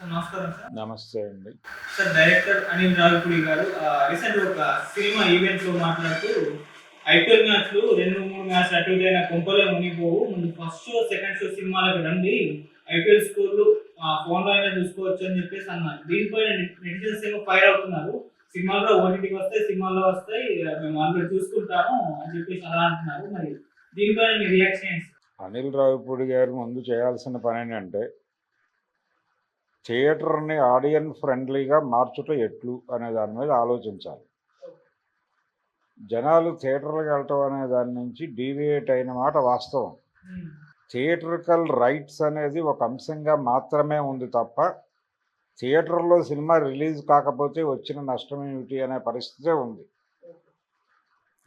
నమస్కారం సార్. నమస్తే అండి. సార్ డైరెక్టర్ అనిల్ రావిపూడి గారు రీసెంట్‌గా ఒక సినిమా ఈవెంట్‌లో మాట్లాడుతూ ఐపీఎల్ మ్యాచ్‌లు 2, 3 మ్యాచ్‌లు అటు ఇటు అయినా కొంపలే మునిగిపోవు. ముందు ఫస్ట్ షో, సెకండ్ షో సినిమాలకు రండి. ఐపీఎల్ స్కోర్లు ఫోన్‌లో అయినా చూసుకోవచ్చు అని చెప్పేసి అన్నారు. దీనిపైన నెటిజన్స్ ఏమో ఫైర్ అవుతున్నారు. సినిమాలు కూడా ఓటీటీకి వస్తాయి, సినిమాల్లో వస్తాయి. మేము అందులో చూసుకుంటాము అని చెప్పేసి అలా అంటున్నారు. మరి దీనిపైన మీ రియాక్షన్ ఏంటి? అనిల్ రావిపూడి గారు ముందు చేయాల్సిన పని ఏంటంటే థియేటర్ని ఆడియన్ ఫ్రెండ్లీగా మార్చుట ఎట్లు అనే దాని మీద ఆలోచించాలి. జనాలు థియేటర్లకు వెళ్ళటం అనే దాని నుంచి డీవియేట్ అయిన మాట వాస్తవం. థియేటర్కల్ రైట్స్ అనేది ఒక అంశంగా మాత్రమే ఉంది తప్ప థియేటర్లో సినిమా రిలీజ్ కాకపోతే వచ్చిన నష్టం ఏమిటి అనే పరిస్థితే ఉంది.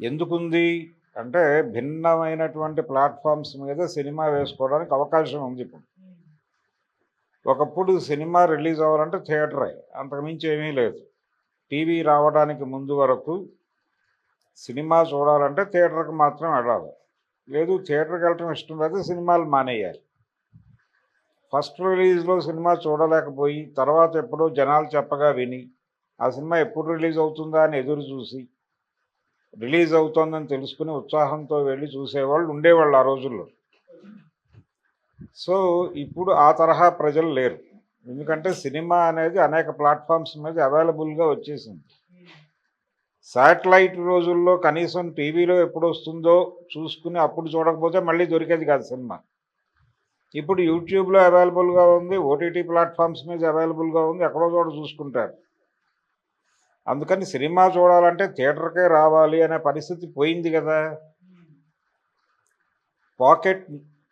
ఎందుకుంది అంటే భిన్నమైనటువంటి ప్లాట్ఫామ్స్ మీద సినిమా వేసుకోవడానికి అవకాశం ఉంది. ఒకప్పుడు సినిమా రిలీజ్ అవ్వాలంటే థియేటరే, అంతకుమించి ఏమీ లేదు. టీవీ రావడానికి ముందు వరకు సినిమా చూడాలంటే థియేటర్కి మాత్రం వెళ్ళాలి. లేదు థియేటర్కి వెళ్ళటం ఇష్టం లేదు, సినిమాలు మానేయాలి. ఫస్ట్ రిలీజ్లో సినిమా చూడలేకపోయి తర్వాత ఎప్పుడో జనాలు చెప్పగా విని ఆ సినిమా ఎప్పుడు రిలీజ్ అవుతుందా అని ఎదురు చూసి రిలీజ్ అవుతోందని తెలుసుకుని ఉత్సాహంతో వెళ్ళి చూసేవాళ్ళు ఉండేవాళ్ళు ఆ రోజుల్లో. సో ఇప్పుడు ఆ తరహా ప్రజలు లేరు. ఎందుకంటే సినిమా అనేది అనేక ప్లాట్ఫామ్స్ మీద అవైలబుల్గా వచ్చేసింది. శాటిలైట్ రోజుల్లో కనీసం టీవీలో ఎప్పుడు వస్తుందో చూసుకుని అప్పుడు చూడకపోతే మళ్ళీ దొరికేది కాదు సినిమా. ఇప్పుడు యూట్యూబ్లో అవైలబుల్గా ఉంది, ఓటీటీ ప్లాట్ఫామ్స్ మీద అవైలబుల్గా ఉంది, ఎక్కడో చోట చూసుకుంటారు. అందుకని సినిమా చూడాలంటే థియేటర్కే రావాలి అనే పరిస్థితి పోయింది కదా. పాకెట్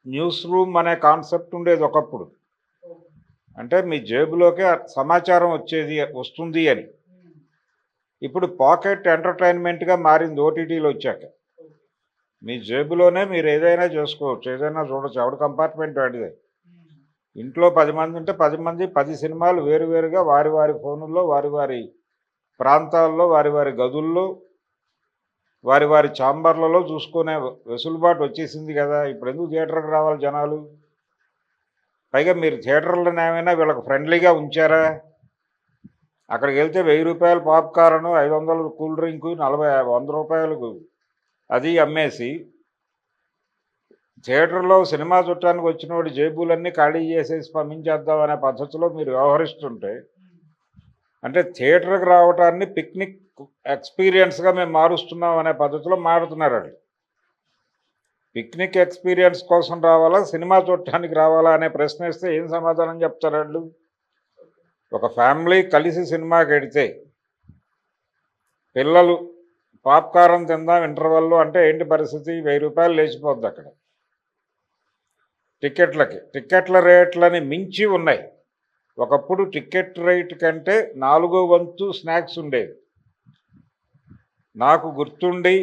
న్యూస్ రూమ్ అనే కాన్సెప్ట్ ఉండేది ఒకప్పుడు. అంటే మీ జేబులోకే సమాచారం వస్తుంది అని. ఇప్పుడు పాకెట్ ఎంటర్టైన్మెంట్గా మారింది ఓటీటీలు వచ్చాక. మీ జేబులోనే మీరు ఏదైనా చేసుకోవచ్చు, ఏదైనా చూడవచ్చు. ఎవరి కంపార్ట్మెంట్ వాడిదే. ఇంట్లో 10 మంది ఉంటే 10 మంది 10 సినిమాలు వేరువేరుగా వారి వారి ఫోనుల్లో, వారి వారి ప్రాంతాల్లో, వారి వారి గదుల్లో, వారి వారి ఛాంబర్లలో చూసుకునే వెసులుబాటు వచ్చేసింది కదా. ఇప్పుడు ఎందుకు థియేటర్కి రావాలి జనాలు? పైగా మీరు థియేటర్లను ఏమైనా వీళ్ళకి ఫ్రెండ్లీగా ఉంచారా? అక్కడికి వెళ్తే 1000 రూపాయలు పాప్కార్ను, 500 కూల్ డ్రింకు, 100 రూపాయలకు అది అమ్మేసి థియేటర్లో సినిమా చూడటానికి వచ్చిన వాడి జేబులన్నీ ఖాళీ చేసేసి పంపించేద్దాం అనే పద్ధతిలో మీరు వ్యవహరిస్తుంటే, అంటే థియేటర్కి రావటాన్ని పిక్నిక్ ఎక్స్పీరియన్స్గా మేము మారుస్తున్నాం అనే పద్ధతిలో మారుతున్నారు వాళ్ళు. పిక్నిక్ ఎక్స్పీరియన్స్ కోసం రావాలా, సినిమా చూడటానికి రావాలా అనే ప్రశ్న వేస్తే ఏం సమాధానం చెప్తారు వాళ్ళు? ఒక ఫ్యామిలీ కలిసి సినిమాకి వెడితే పిల్లలు పాప్కార్న్ తిందాం ఇంటర్వెల్లో అంటే ఏంటి పరిస్థితి? 1000 రూపాయలు లేచిపోద్ది అక్కడ. టికెట్ల రేట్లని మించి ఉన్నాయి. ఒకప్పుడు టికెట్ రేట్ కంటే 4వ వంతు స్నాక్స్ ఉండేవి. నాకు గుర్తుండి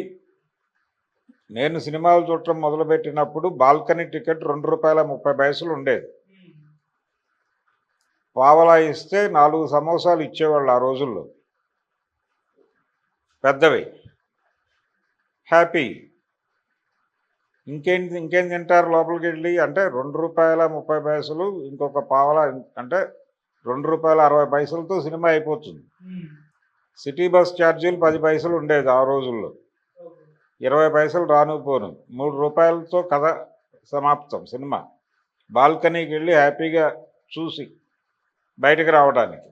నేను సినిమాలు చూడటం మొదలుపెట్టినప్పుడు బాల్కనీ టికెట్ ₹2.30 ఉండేది. పావలా ఇస్తే 4 సమోసాలు ఇచ్చేవాళ్ళు ఆ రోజుల్లో, పెద్దవి. హ్యాపీ. ఇంకేం తింటారు లోపలికి వెళ్ళి అంటే ₹2.30 ఇంకొక పావలా అంటే ₹2.60తో సినిమా అయిపోతుంది. సిటీ బస్ ఛార్జీలు 10 పైసలు ఉండేది ఆ రోజుల్లో. 20 పైసలు రాను పోను, ₹3తో కథ సమాప్తం సినిమా. బాల్కనీకి వెళ్ళి హ్యాపీగా చూసి బయటకు రావడానికి.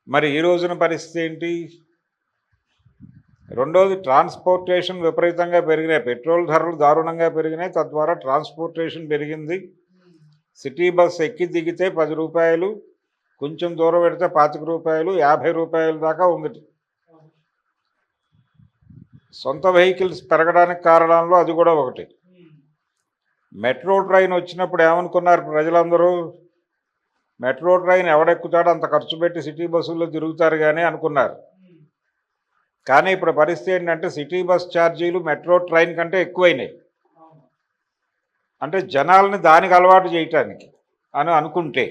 మరి ఈ రోజున పరిస్థితి ఏంటి? రెండోది, ట్రాన్స్పోర్టేషన్ విపరీతంగా పెరిగినాయి. పెట్రోల్ ధరలు దారుణంగా పెరిగినాయి, తద్వారా ట్రాన్స్పోర్టేషన్ పెరిగింది. సిటీ బస్ ఎక్కి దిగితే 10 రూపాయలు, కొంచెం దూరం పెడితే 25 రూపాయలు, 50 రూపాయల దాకా ఉంది. సొంత వెహికల్స్ పెరగడానికి కారణంలో అది కూడా ఒకటి. మెట్రో ట్రైన్ వచ్చినప్పుడు ఏమనుకున్నారు ప్రజలందరూ? మెట్రో ట్రైన్ ఎవడెక్కుతాడో అంత ఖర్చు పెట్టి సిటీ బస్సుల్లో తిరుగుతారు కానీ అనుకున్నారు. కానీ ఇప్పుడు పరిస్థితి ఏంటంటే సిటీ బస్ ఛార్జీలు మెట్రో ట్రైన్ కంటే ఎక్కువైనాయి. అంటే జనాల్ని దానికి అలవాటు చేయటానికి అని అనుకుంటే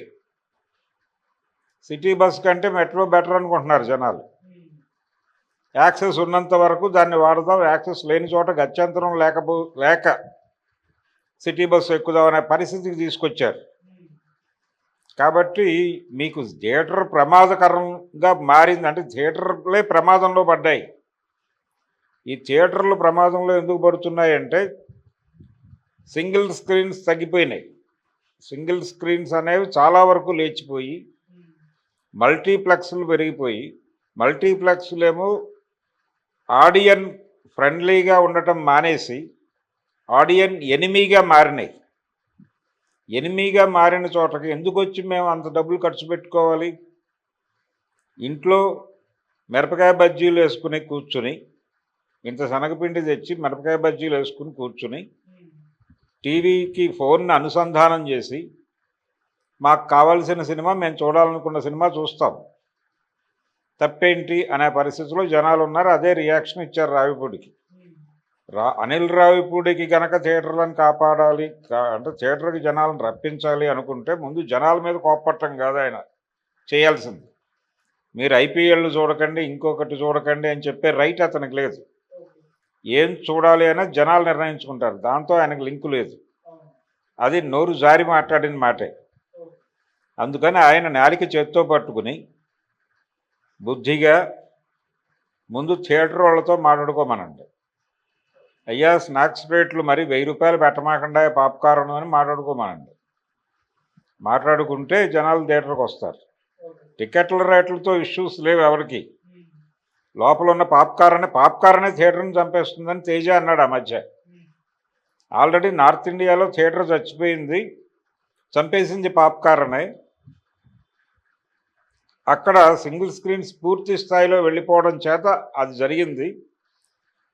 సిటీ బస్ కంటే మెట్రో బెటర్ అనుకుంటున్నారు జనాలు. యాక్సెస్ ఉన్నంత వరకు దాన్ని వాడదాం, యాక్సెస్ లేని చోట గత్యంతరం లేక సిటీ బస్సు ఎక్కుదాం అనే పరిస్థితికి తీసుకొచ్చారు. కాబట్టి మీకు థియేటర్ ప్రమాదకరంగా మారింది, అంటే థియేటర్లే ప్రమాదంలో పడ్డాయి. ఈ థియేటర్లు ప్రమాదంలో ఎందుకు పడుతున్నాయంటే సింగిల్ స్క్రీన్స్ తగ్గిపోయినాయి. సింగిల్ స్క్రీన్స్ అనేవి చాలా వరకు లేచిపోయి మల్టీప్లెక్స్లు పెరిగిపోయి, మల్టీప్లెక్స్లేమో ఆడియన్ ఫ్రెండ్లీగా ఉండటం మానేసి ఆడియన్ ఎనిమీగా మారినాయి. ఎనిమీగా మారిన చోటకి ఎందుకు వచ్చి మేము అంత డబ్బులు ఖర్చు పెట్టుకోవాలి? ఇంట్లో మిరపకాయ బజ్జీలు వేసుకుని కూర్చుని, ఇంత శనగపిండి తెచ్చి మిరపకాయ బజ్జీలు వేసుకుని కూర్చుని టీవీకి ఫోన్ని అనుసంధానం చేసి మాకు కావాల్సిన సినిమా, మేము చూడాలనుకున్న సినిమా చూస్తాం. తప్పేంటి అనే పరిస్థితిలో జనాలు ఉన్నారు. అదే రియాక్షన్ ఇచ్చారు రావిపూడికి. అనిల్ రావిపూడికి కనుక థియేటర్లను కాపాడాలి, అంటే థియేటర్కి జనాలను రప్పించాలి అనుకుంటే ముందు జనాల మీద కోప్పట్టం కాదు ఆయన చేయాల్సింది. మీరు ఐపీఎల్ చూడకండి, ఇంకొకటి చూడకండి అని చెప్పే రైట్ అతనికి లేదు. ఏం చూడాలి అనేది జనాలు నిర్ణయించుకుంటారు. దాంతో ఆయనకు లింకు లేదు. అది నోరు జారి మాట్లాడిన మాటే. అందుకని ఆయన నాలిక చేత్తో పట్టుకుని బుద్ధిగా ముందు థియేటర్ వాళ్ళతో మాట్లాడుకోమనండి. అయ్యా స్నాక్స్ రేట్లు మరి 1000 రూపాయలు పెట్టమాకుండా పాప్కార్న్ అని మాట్లాడుకోమనండి. మాట్లాడుకుంటే జనాలు థియేటర్కి వస్తారు. టికెట్ల రేట్లతో ఇష్యూస్ లేవు ఎవరికి. లోపల ఉన్న పాప్కార్నే థియేటర్ని చంపేస్తుందని తేజ అన్నాడు ఆ మధ్య. ఆల్రెడీ నార్త్ ఇండియాలో థియేటర్ చచ్చిపోయింది, చంపేసింది పాప్కార్నే. అక్కడ సింగిల్ స్క్రీన్స్ పూర్తి స్థాయిలో వెళ్ళిపోవడం చేత అది జరిగింది.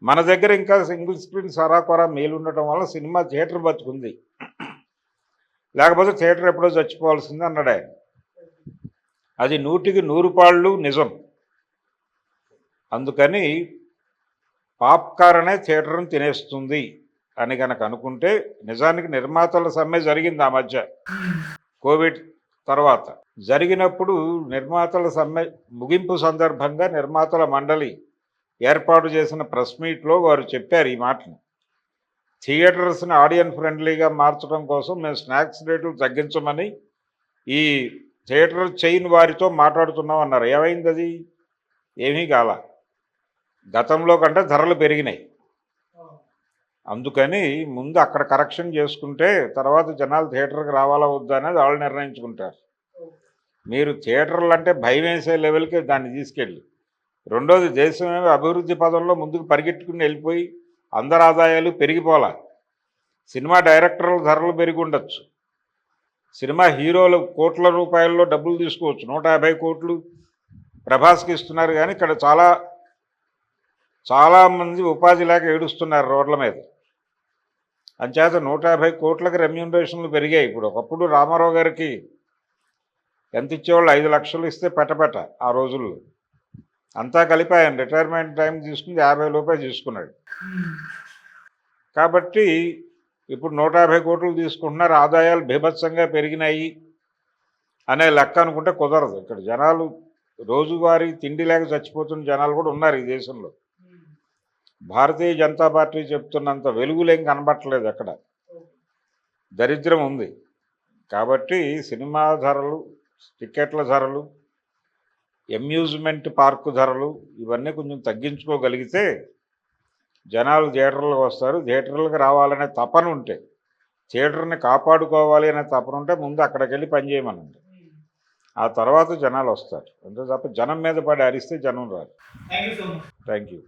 మన దగ్గర ఇంకా సింగిల్ స్క్రీన్ సరాకొరా మేలుండటం వల్ల సినిమా థియేటర్ బతుకుంది, లేకపోతే థియేటర్ ఎప్పుడో చచ్చిపోవాల్సింది అన్నాడు ఆయన. అది 100కి 100 పాళ్ళు నిజం. అందుకని పాప్కార్నే థియేటర్ని తినేస్తుంది అని కనుక అనుకుంటే, నిజానికి నిర్మాతల సమ్మె జరిగింది ఆ మధ్య కోవిడ్ తర్వాత. జరిగినప్పుడు నిర్మాతల సమ్మె ముగింపు సందర్భంగా నిర్మాతల మండలి ఏర్పాటు చేసిన ప్రెస్ మీట్లో వారు చెప్పారు ఈ మాటను. థియేటర్స్ని ఆడియన్ ఫ్రెండ్లీగా మార్చడం కోసం మేము స్నాక్స్ రేట్లు తగ్గించమని ఈ థియేటర్ చైన్ వారితో మాట్లాడుతున్నాం అన్నారు. ఏమైంది అది? ఏమీ కాల. గతంలో కంటే ధరలు పెరిగినాయి. అందుకని ముందు అక్కడ కరెక్షన్ చేసుకుంటే తర్వాత జనాలు థియేటర్కి రావాలా వద్దా అనేది వాళ్ళు నిర్ణయించుకుంటారు. మీరు థియేటర్లు అంటే భయం వేసే లెవెల్కి దాన్ని తీసుకెళ్ళి, రెండోది దేశమేమో అభివృద్ధి పదంలో ముందుకు పరిగెట్టుకుని వెళ్ళిపోయి అందరి ఆదాయాలు పెరిగిపోలా. సినిమా డైరెక్టర్ల ధరలు పెరిగి ఉండొచ్చు, సినిమా హీరోలు కోట్ల రూపాయల్లో డబ్బులు తీసుకోవచ్చు. 150 కోట్లు ప్రభాస్కి ఇస్తున్నారు, కానీ ఇక్కడ చాలామంది ఉపాధి లేక ఏడుస్తున్నారు రోడ్ల మీద. అంచేత 150 కోట్లకి రెమ్యూనరేషన్లు పెరిగాయి. ఇప్పుడు ఒకప్పుడు రామారావు గారికి ఎంత ఇచ్చేవాళ్ళు? 5 లక్షలు ఇస్తే పెట్ట ఆ రోజుల్లో. అంతా కలిపి ఆయన రిటైర్మెంట్ టైం తీసుకుంది 50 రూపాయలు తీసుకున్నాడు. కాబట్టి ఇప్పుడు 150 కోట్లు తీసుకుంటున్నారు, ఆదాయాలు బీభత్సంగా పెరిగినాయి అనే లెక్క అనుకుంటే కుదరదు. ఇక్కడ జనాలు రోజువారీ తిండి లేక చచ్చిపోతున్న జనాలు కూడా ఉన్నారు ఈ దేశంలో. భారతీయ జనతా పార్టీ చెప్తున్నంత వెలుగులేం కనబట్టలేదు, అక్కడ దరిద్రం ఉంది. కాబట్టి సినిమా ధరలు, టికెట్ల ధరలు, అమ్యూజ్మెంట్ పార్కు ధరలు ఇవన్నీ కొంచెం తగ్గించుకోగలిగితే జనాలు థియేటర్లకు వస్తారు. థియేటర్లకు రావాలనే తపన ఉంటే, థియేటర్ని కాపాడుకోవాలి అనే తపన ఉంటే ముందు అక్కడికి వెళ్ళి పనిచేయమనండి. ఆ తర్వాత జనాలు వస్తారు. అంతే తప్ప జనం మీద పడి అరిస్తే జనం రారు. Thank you so much. Thank you.